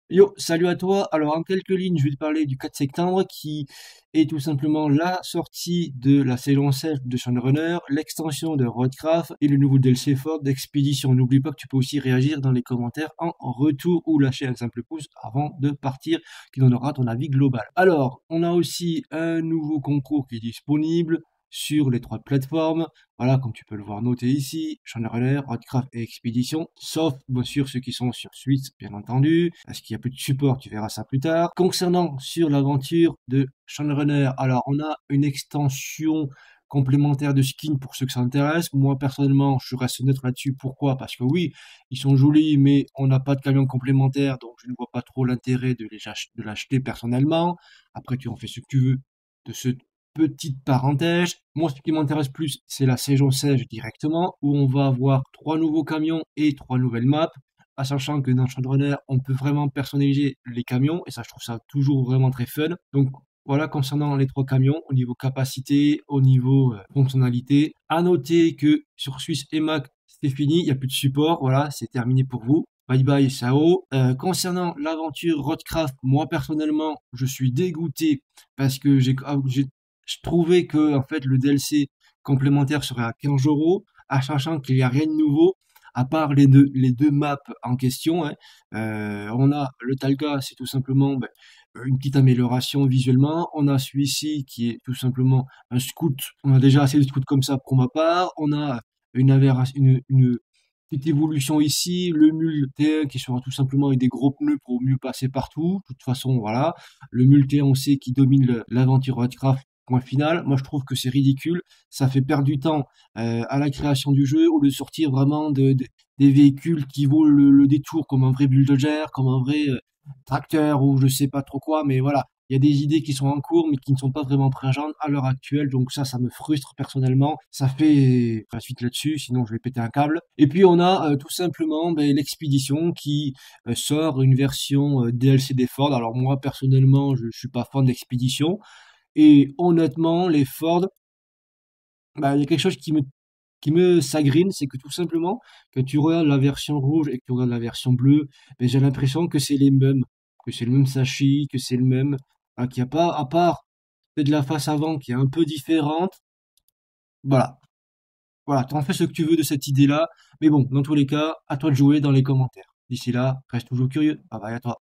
Yo, salut à toi. Alors, en quelques lignes, je vais te parler du 4 septembre qui est tout simplement la sortie de la saison 7 de Shadowrunner, l'extension de Roadcraft et le nouveau DLC Fort d'Expédition. N'oublie pas que tu peux aussi réagir dans les commentaires en retour ou lâcher un simple pouce avant de partir qui donnera ton avis global. Alors, on a aussi un nouveau concours qui est disponible sur les trois plateformes. Voilà, comme tu peux le voir noté ici, Shadowrunner, Roadcraft et Expédition, sauf bien sûr ceux qui sont sur Switch, bien entendu, parce qu'il y a plus de support, tu verras ça plus tard. Concernant sur l'aventure de Shadowrunner, alors on a une extension complémentaire de skins pour ceux que ça intéresse. Moi personnellement, je reste neutre là-dessus. Pourquoi? Parce que oui, ils sont jolis, mais on n'a pas de camion complémentaire, donc je ne vois pas trop l'intérêt de l'acheter personnellement. Après, tu en fais ce que tu veux de ce petite parenthèse. Moi, ce qui m'intéresse plus, c'est la saison 16 directement, où on va avoir trois nouveaux camions et trois nouvelles maps, à sachant que dans Shadowrunner, on peut vraiment personnaliser les camions, et ça, je trouve ça toujours vraiment très fun. Donc, voilà, concernant les trois camions, au niveau capacité, au niveau fonctionnalité, à noter que sur Swiss et Mac, c'est fini, il n'y a plus de support, voilà, c'est terminé pour vous. Bye bye, Sao. Concernant l'aventure Roadcraft, moi personnellement, je suis dégoûté parce que je trouvais que en fait le DLC complémentaire serait à 15 euros, à sachant qu'il n'y a rien de nouveau, à part les deux maps en question, hein. On a le Talca, c'est tout simplement une petite amélioration visuellement. On a celui-ci qui est tout simplement un scoot. On a déjà assez de scouts comme ça pour ma part. On a une petite évolution ici, le mule T1 qui sera tout simplement avec des gros pneus pour mieux passer partout. De toute façon, voilà. Le mule T1, on sait qui domine l'aventure Roadcraft. Point final, moi je trouve que c'est ridicule, ça fait perdre du temps à la création du jeu au lieu de sortir vraiment des véhicules qui vaut le détour comme un vrai bulldozer, comme un vrai tracteur ou je sais pas trop quoi, mais voilà, il y a des idées qui sont en cours mais qui ne sont pas vraiment présentes à l'heure actuelle, donc ça me frustre personnellement. Ça fait la suite là-dessus, sinon je vais péter un câble. Et puis on a tout simplement l'expédition qui sort une version DLC des Ford. Alors moi personnellement, je suis pas fan d'expédition. Et honnêtement, les Ford, il y a quelque chose qui me sagrine, c'est que tout simplement, quand tu regardes la version rouge et que tu regardes la version bleue, j'ai l'impression que c'est les mêmes, que c'est le même Sachi, que c'est le même, qu'il n'y a pas, à part peut-être de la face avant qui est un peu différente. Voilà, voilà, t'en fais ce que tu veux de cette idée-là, mais bon, dans tous les cas, à toi de jouer dans les commentaires. D'ici là, reste toujours curieux. Bye bye à toi.